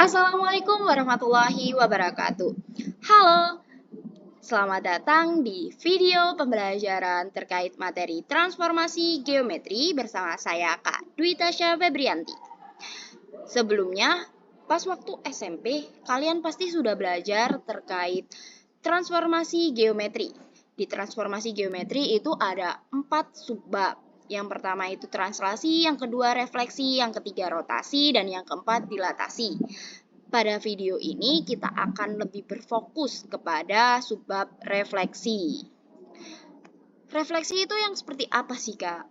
Assalamualaikum warahmatullahi wabarakatuh. Halo, selamat datang di video pembelajaran terkait materi transformasi geometri bersama saya Kak Dwi Tasya Febrianti. Sebelumnya, pas waktu SMP, kalian pasti sudah belajar terkait transformasi geometri. Di transformasi geometri itu ada 4 subbab. Yang pertama itu translasi, yang kedua refleksi, yang ketiga rotasi, dan yang keempat dilatasi. Pada video ini kita akan lebih berfokus kepada subbab refleksi. Refleksi itu yang seperti apa sih, Kak?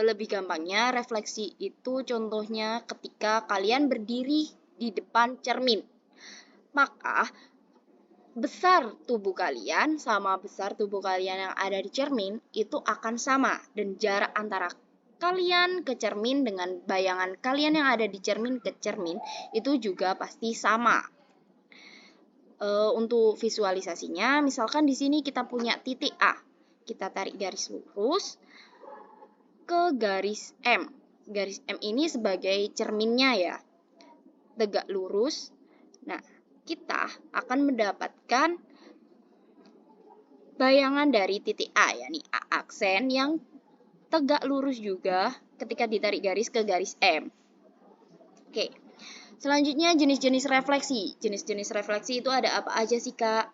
Lebih gampangnya, refleksi itu contohnya ketika kalian berdiri di depan cermin. Maka besar tubuh kalian sama besar tubuh kalian yang ada di cermin itu akan sama, dan jarak antara kalian ke cermin dengan bayangan kalian yang ada di cermin ke cermin itu juga pasti sama. Untuk visualisasinya, misalkan di sini kita punya titik A, kita tarik garis lurus ke garis M. Garis M ini sebagai cerminnya ya, tegak lurus. Nah, kita akan mendapatkan bayangan dari titik A, yakni A aksen yang tegak lurus juga ketika ditarik garis ke garis M. Oke, selanjutnya jenis-jenis refleksi. Jenis-jenis refleksi itu ada apa aja sih, Kak?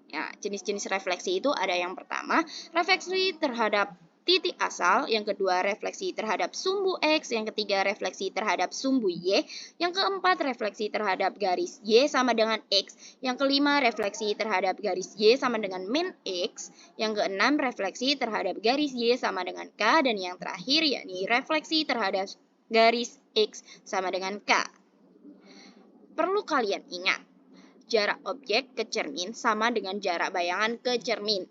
Ya, jenis-jenis refleksi itu ada yang pertama, refleksi terhadap titik asal, yang kedua refleksi terhadap sumbu X, yang ketiga refleksi terhadap sumbu Y, yang keempat refleksi terhadap garis Y sama dengan X, yang kelima refleksi terhadap garis Y sama dengan min X, yang keenam refleksi terhadap garis Y sama dengan K, dan yang terakhir yakni refleksi terhadap garis X sama dengan K. Perlu kalian ingat, jarak objek ke cermin sama dengan jarak bayangan ke cermin.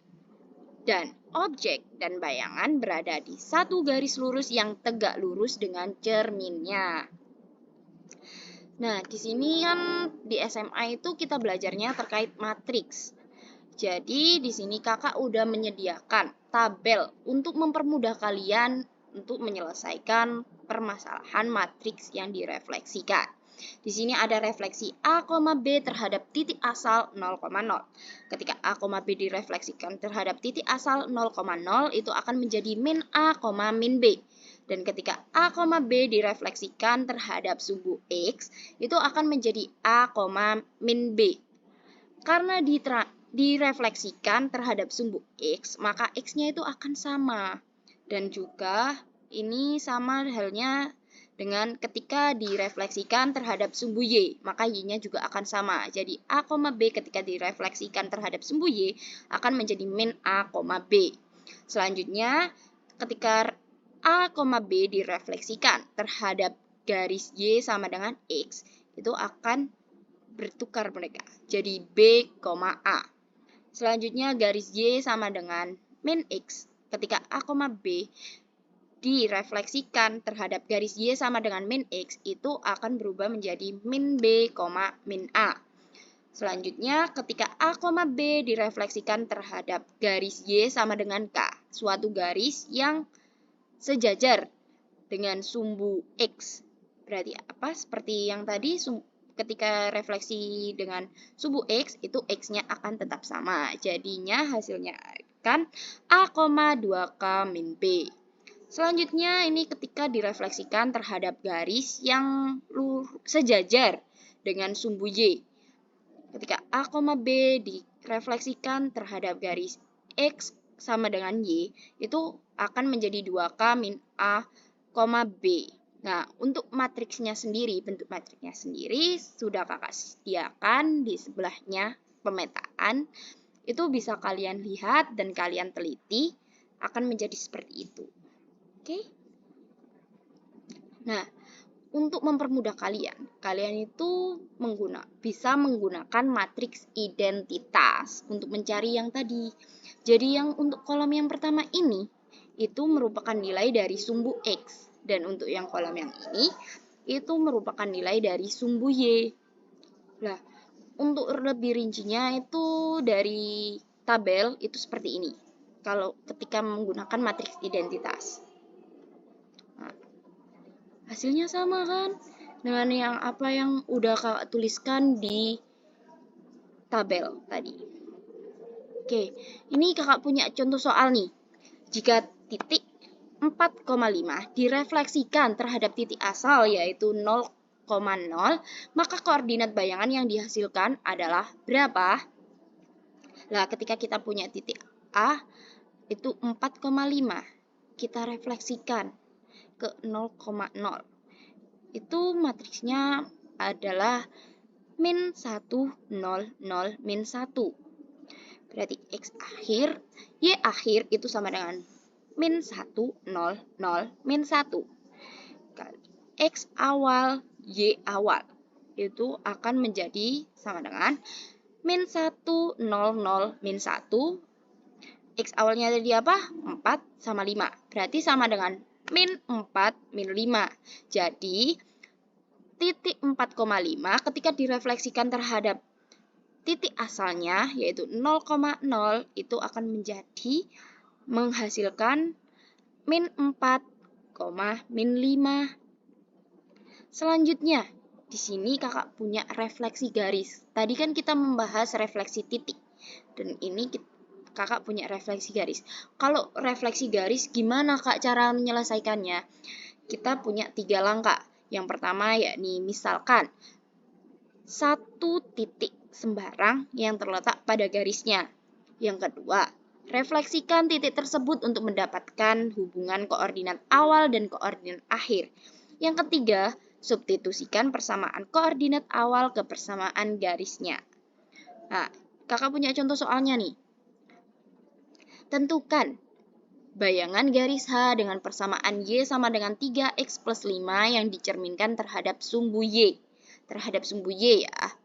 Dan objek dan bayangan berada di satu garis lurus yang tegak lurus dengan cerminnya. Nah, di sini kan di SMA itu kita belajarnya terkait matriks. Jadi, di sini kakak udah menyediakan tabel untuk mempermudah kalian untuk menyelesaikan permasalahan matriks yang direfleksikan. Di sini ada refleksi A, B terhadap titik asal 0,0. Ketika A, B direfleksikan terhadap titik asal 0,0 itu akan menjadi min A, min B. Dan ketika A, B direfleksikan terhadap sumbu X itu akan menjadi A, min B. Karena direfleksikan terhadap sumbu X, maka X-nya itu akan sama. Dan juga ini sama halnya dengan ketika direfleksikan terhadap sumbu Y, maka Y-nya juga akan sama. Jadi A, B ketika direfleksikan terhadap sumbu Y akan menjadi min A, B. Selanjutnya, ketika A, B direfleksikan terhadap garis Y sama dengan X, itu akan bertukar mereka. Jadi B, A. Selanjutnya garis Y sama dengan min X. Ketika A, B direfleksikan terhadap garis Y sama dengan min X, itu akan berubah menjadi min B, min A. Selanjutnya, ketika A, B direfleksikan terhadap garis Y sama dengan K, suatu garis yang sejajar dengan sumbu X. Berarti apa? Seperti yang tadi, ketika refleksi dengan sumbu X, itu X-nya akan tetap sama. Jadinya hasilnya akan A, 2K min B. Selanjutnya ini ketika direfleksikan terhadap garis yang sejajar dengan sumbu Y. Ketika A, B direfleksikan terhadap garis X sama dengan Y, itu akan menjadi 2K min A, B. Nah, untuk matriksnya sendiri, bentuk matriksnya sendiri sudah kakak sediakan di sebelahnya pemetaan. Itu bisa kalian lihat dan kalian teliti, akan menjadi seperti itu. Oke. Nah, untuk mempermudah kalian itu bisa menggunakan matriks identitas untuk mencari yang tadi. Jadi yang untuk kolom yang pertama ini itu merupakan nilai dari sumbu X, dan untuk yang kolom yang ini itu merupakan nilai dari sumbu Y. Nah, untuk lebih rincinya itu dari tabel itu seperti ini. Kalau ketika menggunakan matriks identitas. Hasilnya sama kan? dengan yang apa yang udah kakak tuliskan di tabel tadi. Oke, ini kakak punya contoh soal nih. Jika titik 4,5 direfleksikan terhadap titik asal yaitu 0,0, maka koordinat bayangan yang dihasilkan adalah berapa? Nah, ketika kita punya titik A itu 4,5, kita refleksikan ke 0,0. Itu matriksnya adalah min 1, 0, 0, min 1. Berarti X akhir, Y akhir itu sama dengan min 1, 0, 0, min 1. Kali X awal, Y awal. Itu akan menjadi sama dengan min 1, 0, 0, min 1. X awalnya tadi apa? 4 sama 5. Berarti sama dengan min 4, min 5. Jadi, titik 4,5 ketika direfleksikan terhadap titik asalnya yaitu 0,0 itu akan menjadi menghasilkan min 4, min 5. Selanjutnya, di sini kakak punya refleksi garis. Tadi kan kita membahas refleksi titik. Dan ini kakak punya refleksi garis. Kalau refleksi garis gimana kak cara menyelesaikannya? Kita punya 3 langkah. Yang pertama yakni misalkan satu titik sembarang yang terletak pada garisnya. Yang kedua, refleksikan titik tersebut untuk mendapatkan hubungan koordinat awal dan koordinat akhir. Yang ketiga, substitusikan persamaan koordinat awal ke persamaan garisnya. Nah, kakak punya contoh soalnya nih. Tentukan bayangan garis H dengan persamaan Y sama dengan 3X plus 5 yang dicerminkan terhadap sumbu Y. Terhadap sumbu Y ya.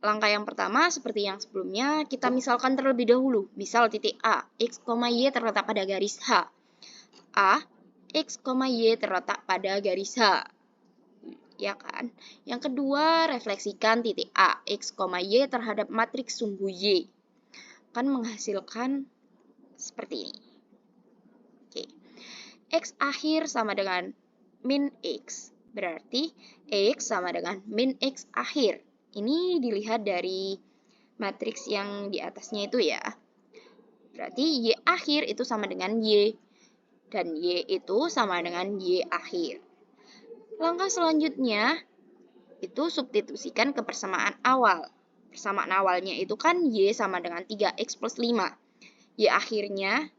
Langkah yang pertama seperti yang sebelumnya, kita misalkan terlebih dahulu. Misal titik A, X, Y terletak pada garis H. A, X, Y terletak pada garis H. Ya kan? Yang kedua, refleksikan titik A, X, Y terhadap matriks sumbu Y. Akan menghasilkan seperti ini. Oke. X akhir sama dengan min X. Berarti X sama dengan min X akhir. Ini dilihat dari matriks yang di atasnya itu ya. Berarti Y akhir itu sama dengan Y. Dan Y itu sama dengan Y akhir. Langkah selanjutnya itu substitusikan ke persamaan awal. Persamaan awalnya itu kan Y sama dengan 3X plus 5. Y akhirnya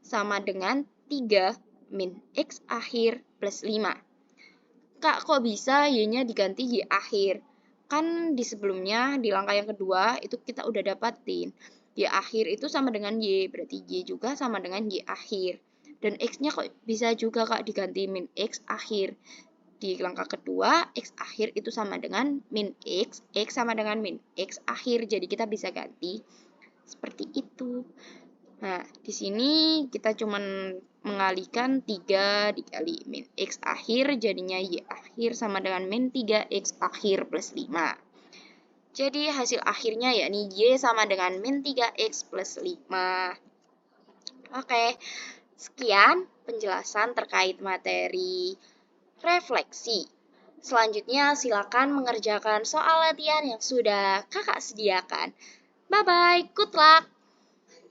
sama dengan 3 min X akhir plus 5. Kak, kok bisa Y-nya diganti Y akhir? Kan di sebelumnya, di langkah yang kedua, itu kita udah dapatin. Y akhir itu sama dengan Y, berarti Y juga sama dengan Y akhir. Dan X-nya kok bisa juga Kak diganti min X akhir. Di langkah kedua, X akhir itu sama dengan min X sama dengan min X akhir. Jadi kita bisa ganti seperti itu. Nah, di sini kita cuman mengalihkan 3 dikali min X akhir, jadinya Y akhir sama dengan min 3X akhir plus 5. Jadi hasil akhirnya yakni Y sama dengan min 3X plus 5. Oke, sekian penjelasan terkait materi refleksi. Selanjutnya silakan mengerjakan soal latihan yang sudah kakak sediakan. Bye-bye, good luck!